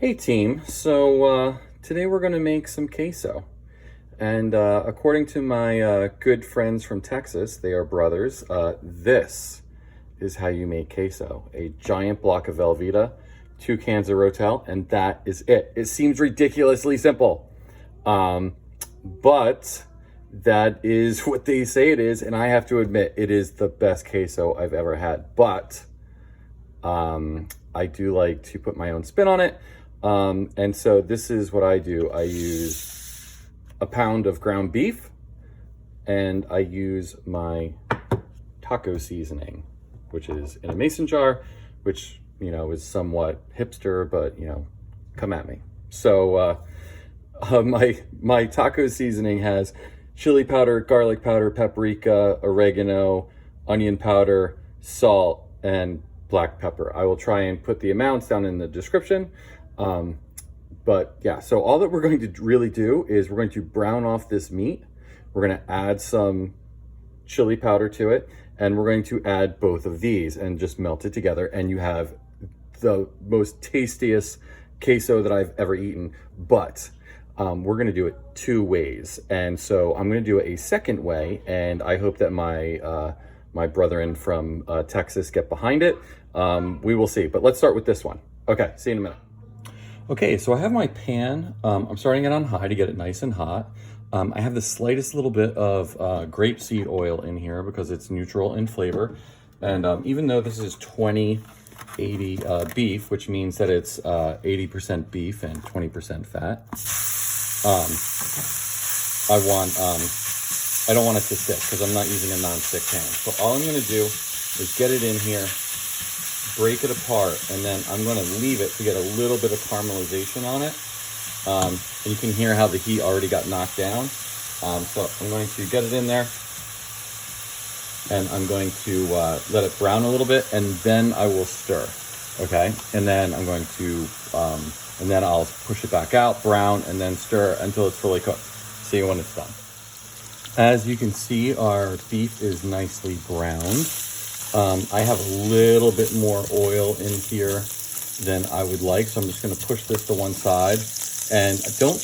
Hey team, today we're going to make some queso. And according to my good friends from Texas, they are brothers, this is how you make queso. A giant block of Velveeta, 2 cans of Rotel, and that is it. It seems ridiculously simple, but that is what they say it is, and I have to admit, it is the best queso I've ever had. But I do like to put my own spin on it. And so this is what I do. I use a pound of ground beef and I use my taco seasoning, which is in a mason jar, which, you know, is somewhat hipster, but, you know, come at me. So my taco seasoning has chili powder, garlic powder, paprika, oregano, onion powder, salt, and black pepper. I will try and put the amounts down in the description. But yeah, so all that we're going to really do is we're going to brown off this meat. We're going to add some chili powder to it, and we're going to add both of these and just melt it together. And you have the most tastiest queso that I've ever eaten. But we're going to do it 2 ways. And so I'm going to do it a second way. And I hope that my brethren from Texas get behind it. We will see. But let's start with this one. Okay, see you in a minute. Okay, so I have my pan. I'm starting it on high to get it nice and hot. I have the slightest little bit of grapeseed oil in here because it's neutral in flavor. And even though this is 20-80 beef, which means that it's 80% beef and 20% fat, I don't want it to stick because I'm not using a non-stick pan. So all I'm gonna do is get it in here, break it apart, and then I'm going to leave it to get a little bit of caramelization on it. And you can hear how the heat already got knocked down. So I'm going to get it in there, and I'm going to let it brown a little bit, and then I will stir. Okay, and then I'm going to, and then I'll push it back out, brown, and then stir until it's fully cooked. See you when it's done. As you can see, our beef is nicely browned. I have a little bit more oil in here than I would like, so I'm just going to push this to one side, and don't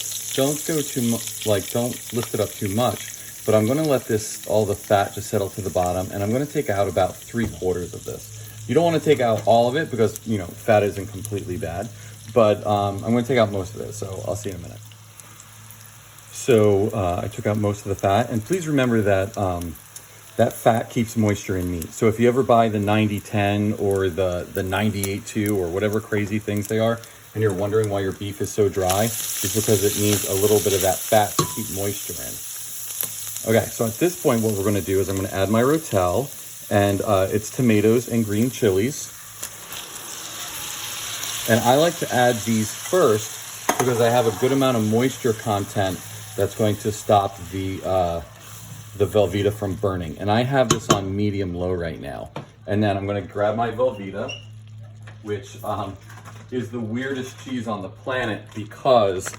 go too much, like don't lift it up too much, but I'm going to let all the fat just settle to the bottom, and I'm going to take out about 3/4 of this. You don't want to take out all of it because, you know, fat isn't completely bad, but I'm going to take out most of it, so I'll see you in a minute. So I took out most of the fat, and please remember that that fat keeps moisture in meat. So if you ever buy the 90-10 or the 98-2 or whatever crazy things they are, and you're wondering why your beef is so dry, it's because it needs a little bit of that fat to keep moisture in. Okay, so at this point, what we're gonna do is I'm gonna add my Rotel, and it's tomatoes and green chilies. And I like to add these first because I have a good amount of moisture content that's going to stop the Velveeta from burning. And I have this on medium low right now. And then I'm gonna grab my Velveeta, which is the weirdest cheese on the planet because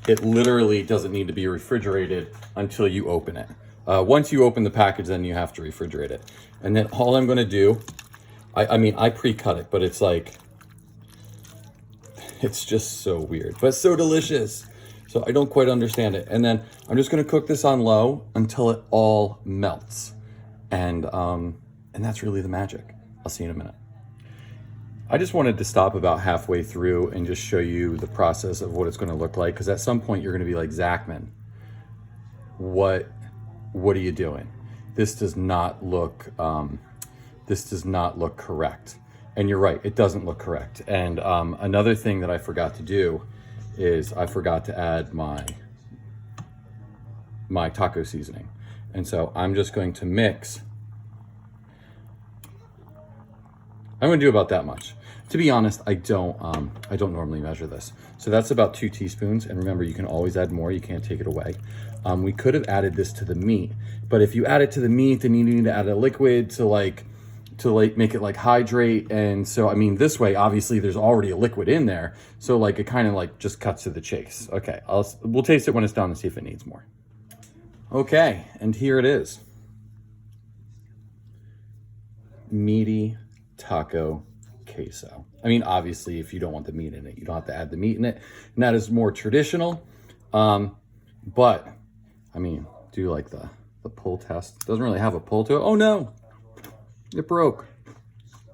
it literally doesn't need to be refrigerated until you open it. Once you open the package, then you have to refrigerate it. And then all I'm gonna do, I mean, I pre-cut it, but it's like, it's just so weird, but so delicious. So I don't quite understand it. And then I'm just gonna cook this on low until it all melts. And that's really the magic. I'll see you in a minute. I just wanted to stop about halfway through and just show you the process of what it's gonna look like. Cause at some point you're gonna be like, Zachman, what are you doing? This does not look correct. And you're right, it doesn't look correct. And another thing that I forgot to do is I forgot to add my taco seasoning. And so I'm just going to mix. I'm gonna do about that much. To be honest, I don't normally measure this. So that's about 2 teaspoons. And remember, you can always add more, you can't take it away. We could have added this to the meat, but if you add it to the meat, then you need to add a liquid to make it like hydrate. And so, I mean, this way, obviously there's already a liquid in there. So like, it kind of like just cuts to the chase. Okay, we'll taste it when it's done and see if it needs more. Okay, and here it is. Meaty taco queso. I mean, obviously, if you don't want the meat in it, you don't have to add the meat in it. And that is more traditional. But, I mean, do you like the pull test? Doesn't really have a pull to it. Oh, no. It broke.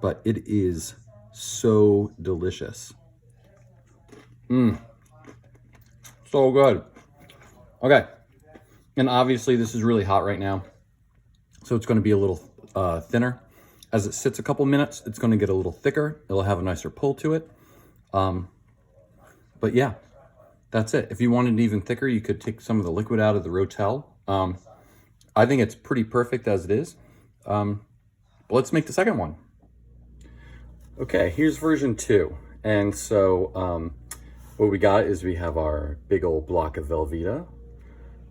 But it is so delicious. So good. Okay. And obviously, this is really hot right now. So it's going to be a little thinner. As it sits a couple minutes, it's going to get a little thicker. It'll have a nicer pull to it. But yeah, that's it. If you wanted it even thicker, you could take some of the liquid out of the Rotel. I think it's pretty perfect as it is. But let's make the second one. Okay, here's version 2. And so what we got is we have our big old block of Velveeta.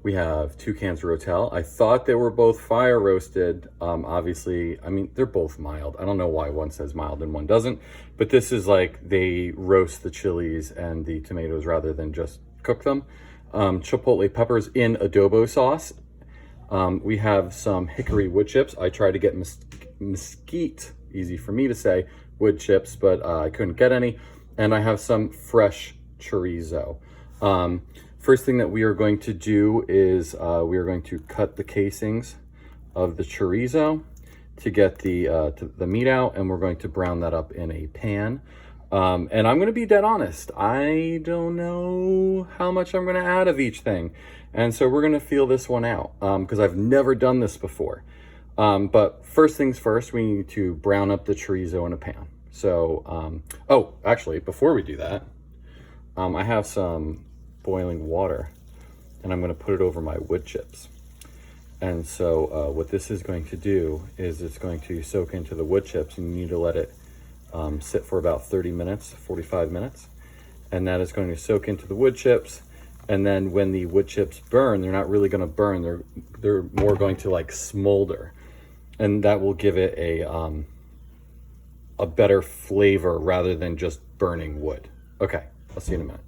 We have 2 cans of Rotel. I thought they were both fire roasted. Obviously, I mean, they're both mild. I don't know why one says mild and one doesn't, but this is like they roast the chilies and the tomatoes rather than just cook them. Chipotle peppers in adobo sauce. We have some hickory wood chips. I tried to get mesquite, easy for me to say, wood chips, but I couldn't get any. And I have some fresh chorizo. First thing that we are going to do is we are going to cut the casings of the chorizo to get the meat out, and we're going to brown that up in a pan. And I'm going to be dead honest. I don't know how much I'm going to add of each thing. And so we're going to feel this one out because I've never done this before. But first things first, we need to brown up the chorizo in a pan. So, oh, actually, before we do that, I have some boiling water and I'm going to put it over my wood chips. And so what this is going to do is it's going to soak into the wood chips, and you need to let it sit for about 30 minutes, 45 minutes. And that is going to soak into the wood chips. And then when the wood chips burn, they're not really going to burn. They're more going to like smolder. And that will give it a better flavor rather than just burning wood. Okay, I'll see you in a minute.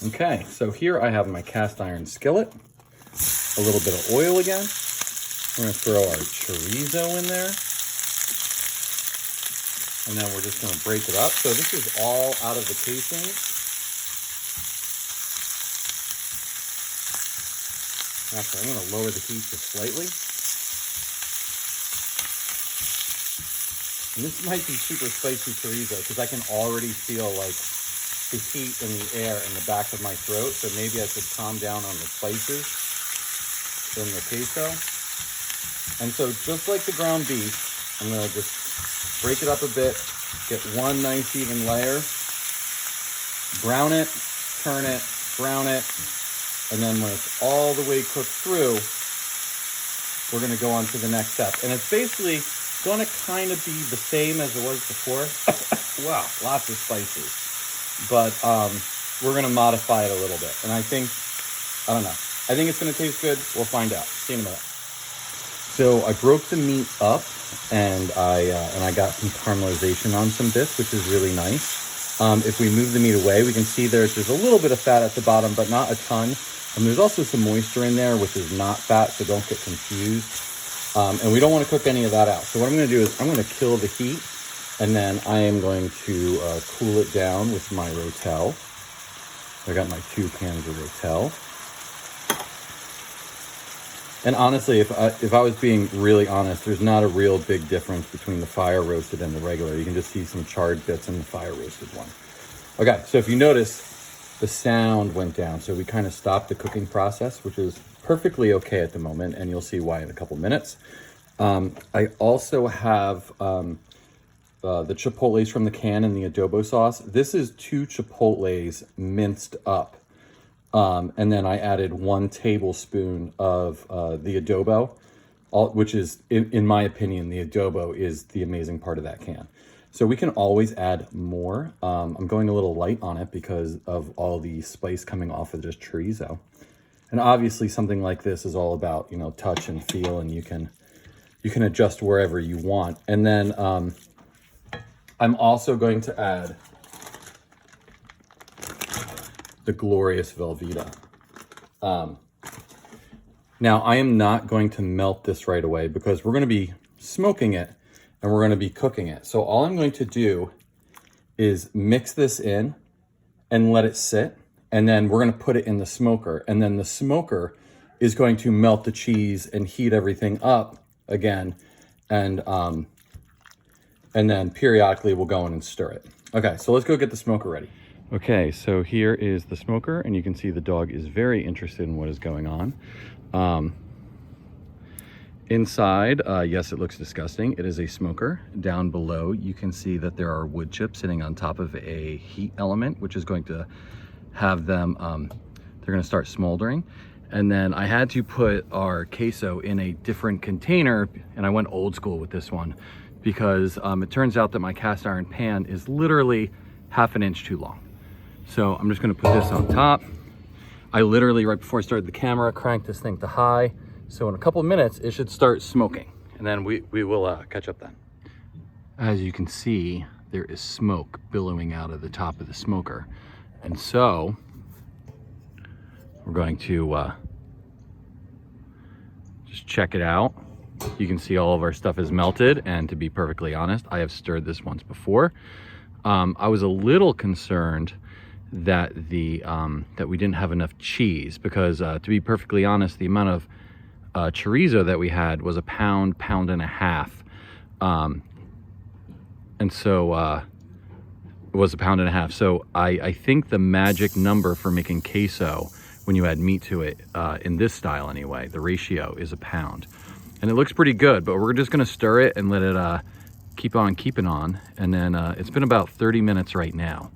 Okay, so here I have my cast iron skillet, a little bit of oil again. We're going to throw our chorizo in there. And then we're just going to break it up. So this is all out of the casings. Actually, I'm going to lower the heat just slightly. And this might be super spicy chorizo because I can already feel like the heat in the air in the back of my throat, so maybe I should calm down on the spices in the queso. And so just like the ground beef, I'm going to just break it up a bit, get one nice even layer, brown it, turn it, brown it, and then when it's all the way cooked through, we're going to go on to the next step. And it's basically going to kind of be the same as it was before. Wow, lots of spices. But we're going to modify it a little bit. And I think it's going to taste good. We'll find out. See you in a minute. So I broke the meat up, and I got some caramelization on some bits, which is really nice. If we move the meat away, we can see there's a little bit of fat at the bottom, but not a ton. And there's also some moisture in there, which is not fat, so don't get confused. And we don't want to cook any of that out. So what I'm going to do is I'm going to kill the heat. And then I am going to cool it down with my Rotel. I got my 2 cans of Rotel. And honestly, if I was being really honest, there's not a real big difference between the fire roasted and the regular. You can just see some charred bits in the fire roasted one. Okay, so if you notice, the sound went down. So we kind of stopped the cooking process, which is perfectly okay at the moment. And you'll see why in a couple minutes. I also have the chipotles from the can and the adobo sauce. This is 2 chipotles minced up. And then I added 1 tablespoon of the adobo, which is, in my opinion, the adobo is the amazing part of that can. So we can always add more. I'm going a little light on it because of all the spice coming off of just chorizo. And obviously something like this is all about, touch and feel, and you can adjust wherever you want. And then I'm also going to add the glorious Velveeta. Now, I am not going to melt this right away because we're going to be smoking it and we're going to be cooking it. So all I'm going to do is mix this in and let it sit. And then we're gonna put it in the smoker. And then the smoker is going to melt the cheese and heat everything up again. And then periodically we'll go in and stir it. Okay, so let's go get the smoker ready. Okay, so here is the smoker, and you can see the dog is very interested in what is going on. Inside, yes, it looks disgusting. It is a smoker. Down below, you can see that there are wood chips sitting on top of a heat element, which is going to have them, they're gonna start smoldering. And then I had to put our queso in a different container, and I went old school with this one because it turns out that my cast iron pan is literally half an inch too long. So I'm just gonna put this on top. I literally, right before I started the camera, cranked this thing to high. So in a couple of minutes, it should start smoking, and then we will catch up then. As you can see, there is smoke billowing out of the top of the smoker. And so we're going to just check it out. You can see all of our stuff is melted, and to be perfectly honest, I have stirred this once before. I was a little concerned that that we didn't have enough cheese, because to be perfectly honest, the amount of chorizo that we had was a pound and a half. And so it was a pound and a half. So I think the magic number for making queso, when you add meat to it, in this style anyway, the ratio is a pound. And it looks pretty good, but we're just gonna stir it and let it keep on keeping on. And then it's been about 30 minutes right now.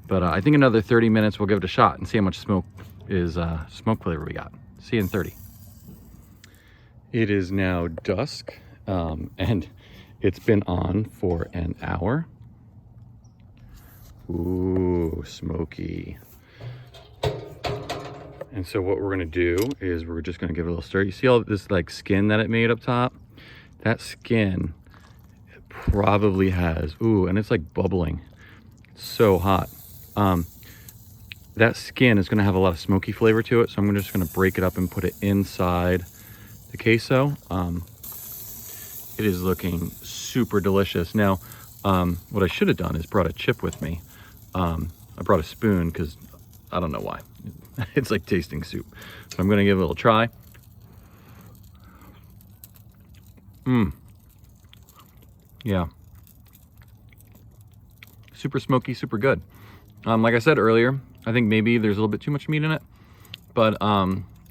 But I think another 30 minutes, we'll give it a shot and see how much smoke flavor we got. See you in 30. It is now dusk, and it's been on for an hour. Ooh, smoky. And so what we're gonna do is we're just gonna give it a little stir. You see all this like skin that it made up top? That skin probably has, ooh, and it's like bubbling. It's so hot. That skin is gonna have a lot of smoky flavor to it, so I'm just gonna break it up and put it inside the queso. It is looking super delicious. Now, what I should have done is brought a chip with me. I brought a spoon because I don't know why. It's like tasting soup. So I'm gonna give it a little try. Yeah. Super smoky, super good. Like I said earlier, I think maybe there's a little bit too much meat in it, but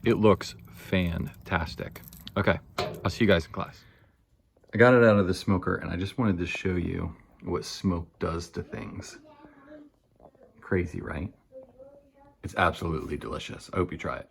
it looks fantastic. Okay, I'll see you guys in class. I got it out of the smoker, and I just wanted to show you what smoke does to things. Crazy, right? It's absolutely delicious. I hope you try it.